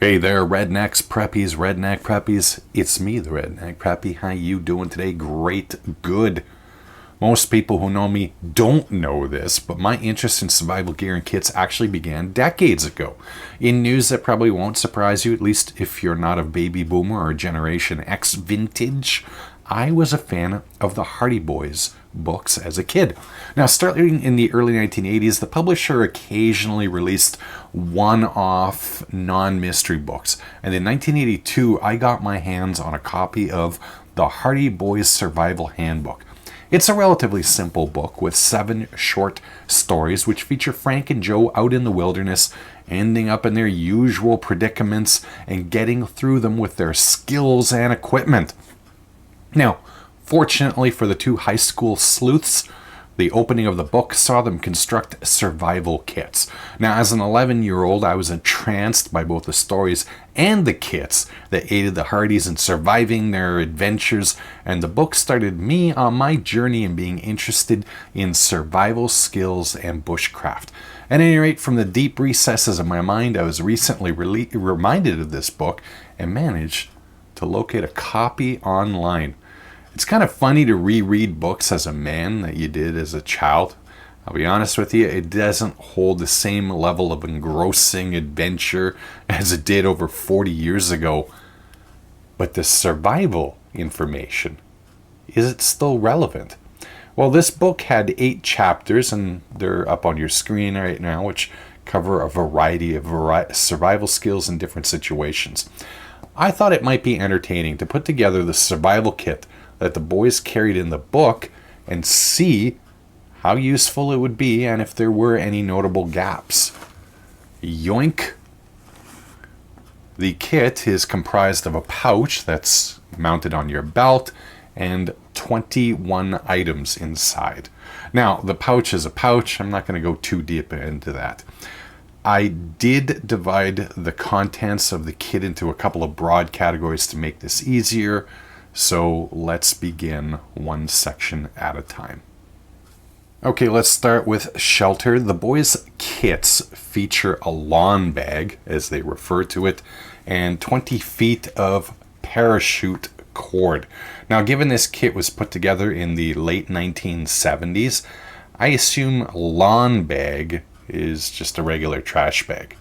Hey there, Rednecks, Preppies, Redneck Preppies. It's me, the Redneck Preppy. How you doing today? Great, good. Most people who know me don't know this, but my interest in survival gear and kits actually began decades ago. In news that probably won't surprise you, at least if you're not a baby boomer or Generation X vintage, I was a fan of the Hardy Boys books as a kid. Now, starting in the early 1980s, the publisher occasionally released one-off non-mystery books. And in 1982, I got my hands on a copy of the Hardy Boys Survival Handbook. It's a relatively simple book with 7 short stories which feature Frank and Joe out in the wilderness, ending up in their usual predicaments and getting through them with their skills and equipment. Now, fortunately for the 2 high school sleuths, the opening of the book saw them construct survival kits. Now, as an 11-year-old, I was entranced by both the stories and the kits that aided the Hardys in surviving their adventures, and the book started me on my journey in being interested in survival skills and bushcraft. At any rate, from the deep recesses of my mind, I was recently reminded of this book and managed to locate a copy online. It's kind of funny to reread books as a man that you did as a child. I'll be honest with you, it doesn't hold the same level of engrossing adventure as it did over 40 years ago. But the survival information, is it still relevant? Well, this book had 8 chapters, and they're up on your screen right now, which cover a variety of survival skills in different situations. I thought it might be entertaining to put together the survival kit that the boys carried in the book and see how useful it would be and if there were any notable gaps. Yoink! The kit is comprised of a pouch that's mounted on your belt and 21 items inside. Now, the pouch is a pouch. I'm not going to go too deep into that. I did divide the contents of the kit into a couple of broad categories to make this easier. So let's begin one section at a time. Okay, let's start with shelter. The boys' kits feature a lawn bag, as they refer to it, and 20 feet of parachute cord. Now, given this kit was put together in the late 1970s, I assume lawn bag is just a regular trash bag.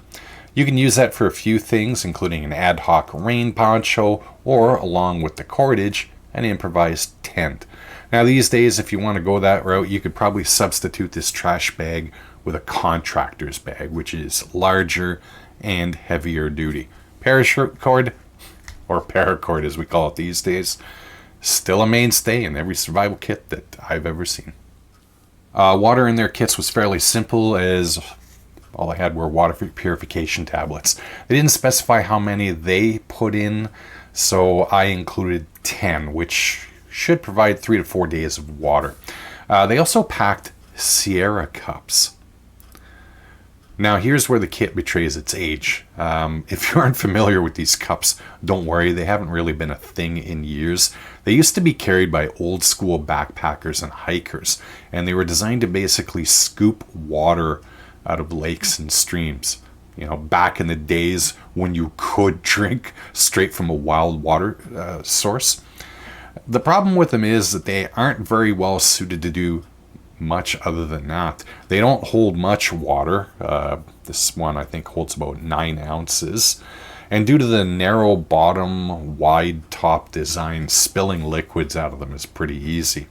You can use that for a few things, including an ad hoc rain poncho, or along with the cordage, an improvised tent. Now these days, if you want to go that route, you could probably substitute this trash bag with a contractor's bag, which is larger and heavier duty. Parachute cord, or paracord as we call it these days, still a mainstay in every survival kit that I've ever seen. Water in their kits was fairly simple, as all I had were water purification tablets. They didn't specify how many they put in, so I included 10, which should provide 3 to 4 days of water. They also packed Sierra cups. Now here's where the kit betrays its age. If you aren't familiar with these cups, don't worry, they haven't really been a thing in years. They used to be carried by old school backpackers and hikers, and they were designed to basically scoop water out of lakes and streams. You know, back in the days when you could drink straight from a wild water source. The problem with them is that they aren't very well suited to do much other than that. They don't hold much water. This one I think holds about 9 ounces. And due to the narrow bottom, wide top design, spilling liquids out of them is pretty easy.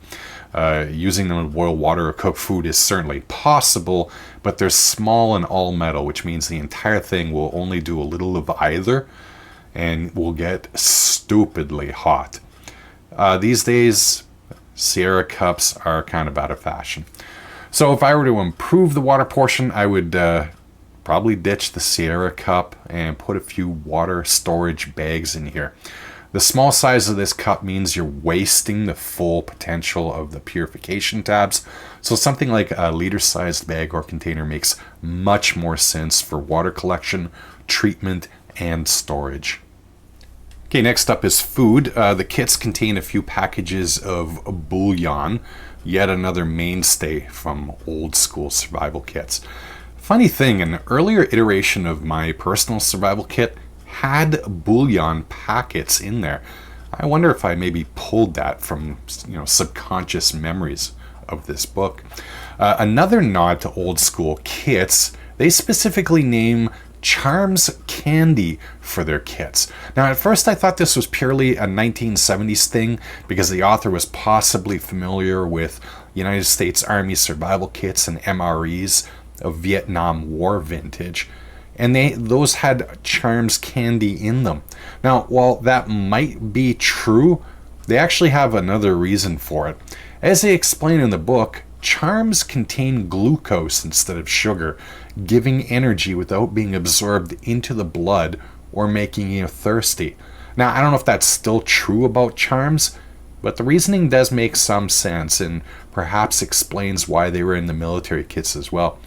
Using them to boil water or cook food is certainly possible, but they're small and all metal, which means the entire thing will only do a little of either and will get stupidly hot. These days, Sierra cups are kind of out of fashion. So if I were to improve the water portion, I would probably ditch the Sierra cup and put a few water storage bags in here. The small size of this cup means you're wasting the full potential of the purification tabs, so something like a liter-sized bag or container makes much more sense for water collection, treatment, and storage. Okay, next up is food. The kits contain a few packages of bouillon, yet another mainstay from old school survival kits. Funny thing, an earlier iteration of my personal survival kit had bouillon packets in there. I wonder if I maybe pulled that from, subconscious memories of this book. Another nod to old school kits, they specifically name Charms candy for their kits. Now, at first I thought this was purely a 1970s thing because the author was possibly familiar with United States Army survival kits and MREs of Vietnam War vintage, and those had Charms candy in them. Now, while that might be true, they actually have another reason for it. As they explain in the book, Charms contain glucose instead of sugar, giving energy without being absorbed into the blood or making you thirsty. Now, I don't know if that's still true about Charms, but the reasoning does make some sense and perhaps explains why they were in the military kits as well.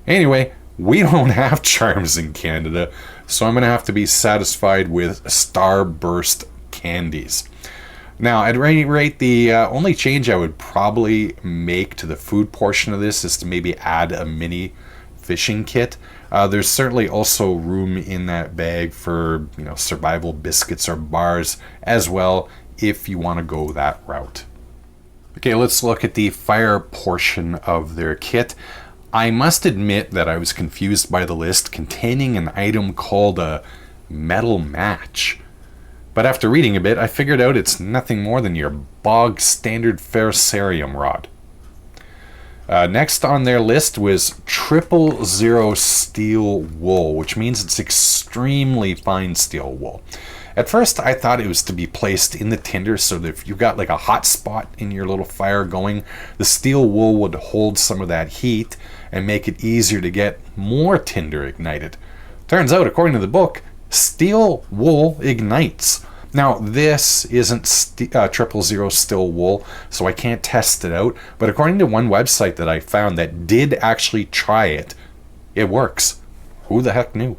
Anyway, we don't have Charms in Canada, so I'm going to have to be satisfied with Starburst candies. Now, at any rate, the only change I would probably make to the food portion of this is to maybe add a mini fishing kit. There's certainly also room in that bag for, survival biscuits or bars as well, if you want to go that route. Okay, let's look at the fire portion of their kit. I must admit that I was confused by the list containing an item called a metal match. But after reading a bit, I figured out it's nothing more than your bog standard ferrocerium rod. Next on their list was 000 steel wool, which means it's extremely fine steel wool. At first, I thought it was to be placed in the tinder so that if you've got like a hot spot in your little fire going, the steel wool would hold some of that heat and make it easier to get more tinder ignited. Turns out, according to the book, steel wool ignites. Now, this isn't 000 steel wool, so I can't test it out, but according to one website that I found that did actually try it, it works. Who the heck knew?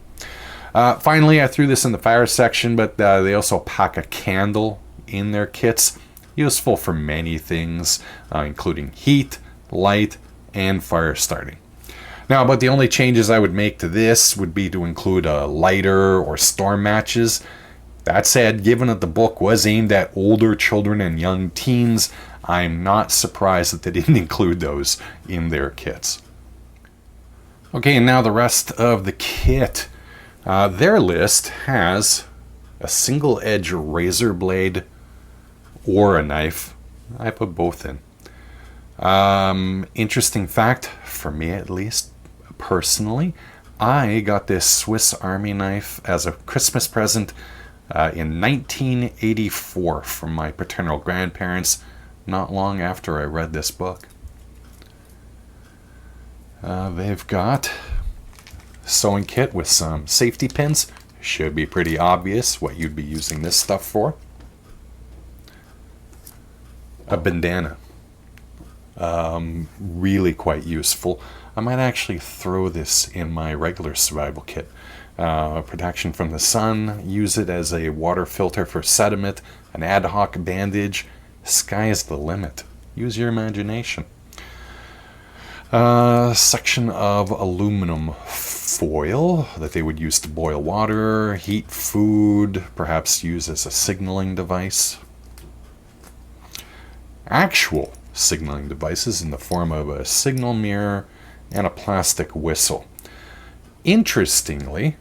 Finally, I threw this in the fire section, but they also pack a candle in their kits, useful for many things, including heat, light, and fire starting. Now, about the only changes I would make to this would be to include a lighter or storm matches. That said, given that the book was aimed at older children and young teens, I'm not surprised that they didn't include those in their kits. Okay, and now the rest of the kit. Their list has a single-edge razor blade or a knife. I put both in. Interesting fact, for me at least, personally, I got this Swiss Army knife as a Christmas present in 1984 from my paternal grandparents, not long after I read this book. They've got sewing kit with some safety pins. Should be pretty obvious what you'd be using this stuff for. A bandana. Really quite useful. I might actually throw this in my regular survival kit. Protection from the sun, use it as a water filter for sediment, an ad hoc bandage. Sky is the limit. Use your imagination. Section of aluminum foil that they would use to boil water, heat food, perhaps use as a signaling device. Actual signaling devices in the form of a signal mirror and a plastic whistle. Interestingly,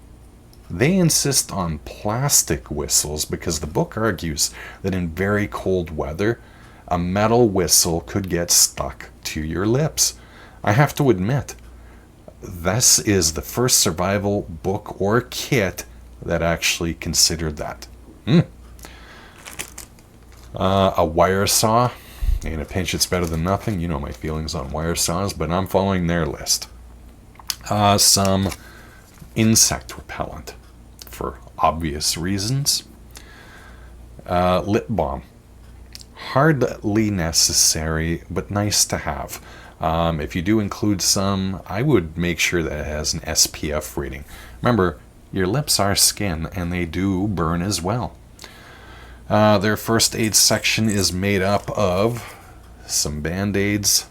they insist on plastic whistles because the book argues that in very cold weather, a metal whistle could get stuck to your lips. I have to admit, this is the first survival book or kit that actually considered that. A wire saw. In a pinch, it's better than nothing. You know my feelings on wire saws, but I'm following their list. Some insect repellent, for obvious reasons. Lip balm. Hardly necessary, but nice to have. If you do include some, I would make sure that it has an SPF rating. Remember, your lips are skin, and they do burn as well. Their first aid section is made up of some Band-Aids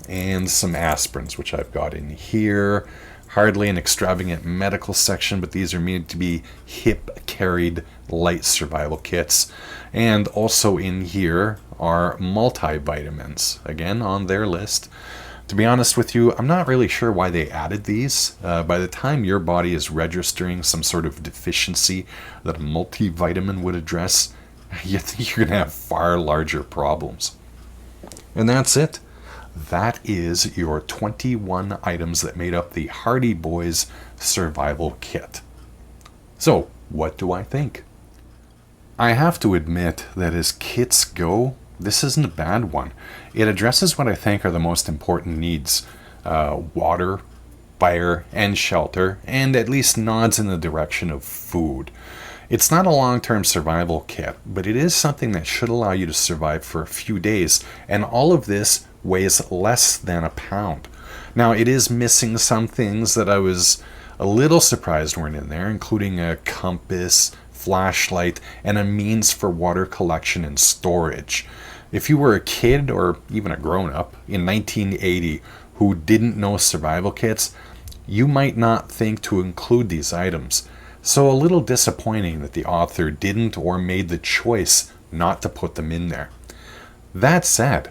and some aspirins, which I've got in here. Hardly an extravagant medical section, but these are meant to be hip-carried light survival kits. And also in here are multivitamins, again on their list. To be honest with you, I'm not really sure why they added these. By the time your body is registering some sort of deficiency that a multivitamin would address, you think you're going to have far larger problems. And that's it. That is your 21 items that made up the Hardy Boys Survival Kit. So, what do I think? I have to admit that as kits go, this isn't a bad one. It addresses what I think are the most important needs. Water, fire, and shelter, and at least nods in the direction of food. It's not a long-term survival kit, but it is something that should allow you to survive for a few days, and all of this weighs less than a pound. Now, it is missing some things that I was a little surprised weren't in there, including a compass, flashlight, and a means for water collection and storage. If you were a kid or even a grown-up in 1980 who didn't know survival kits, you might not think to include these items. So a little disappointing that the author didn't or made the choice not to put them in there. That said,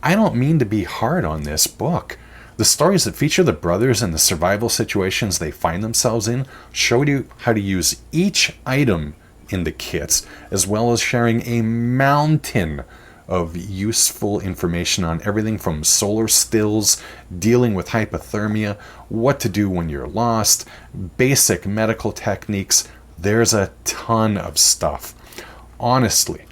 I don't mean to be hard on this book. The stories that feature the brothers and the survival situations they find themselves in show you how to use each item in the kits, as well as sharing a mountain of useful information on everything from solar stills, dealing with hypothermia, what to do when you're lost, basic medical techniques. There's a ton of stuff. Honestly,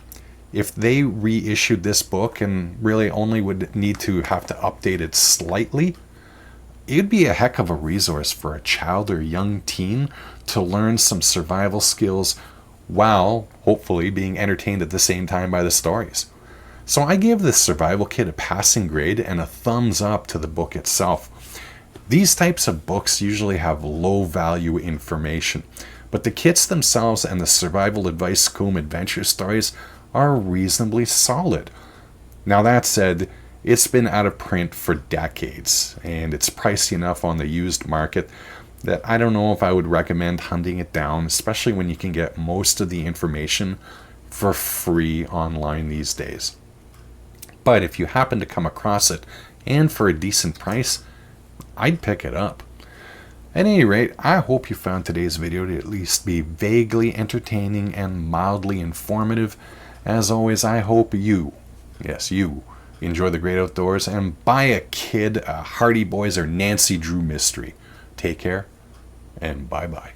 if they reissued this book and really only would need to have to update it slightly, it'd be a heck of a resource for a child or young teen to learn some survival skills while hopefully being entertained at the same time by the stories. So I give this survival kit a passing grade and a thumbs up to the book itself. These types of books usually have low value information, but the kits themselves and the survival advice Scum adventure stories are reasonably solid. Now that said, it's been out of print for decades, and it's pricey enough on the used market that I don't know if I would recommend hunting it down, especially when you can get most of the information for free online these days. But if you happen to come across it, and for a decent price, I'd pick it up. At any rate, I hope you found today's video to at least be vaguely entertaining and mildly informative. As always, I hope you, yes you, enjoy the great outdoors and buy a kid a Hardy Boys or Nancy Drew mystery. Take care, and bye-bye.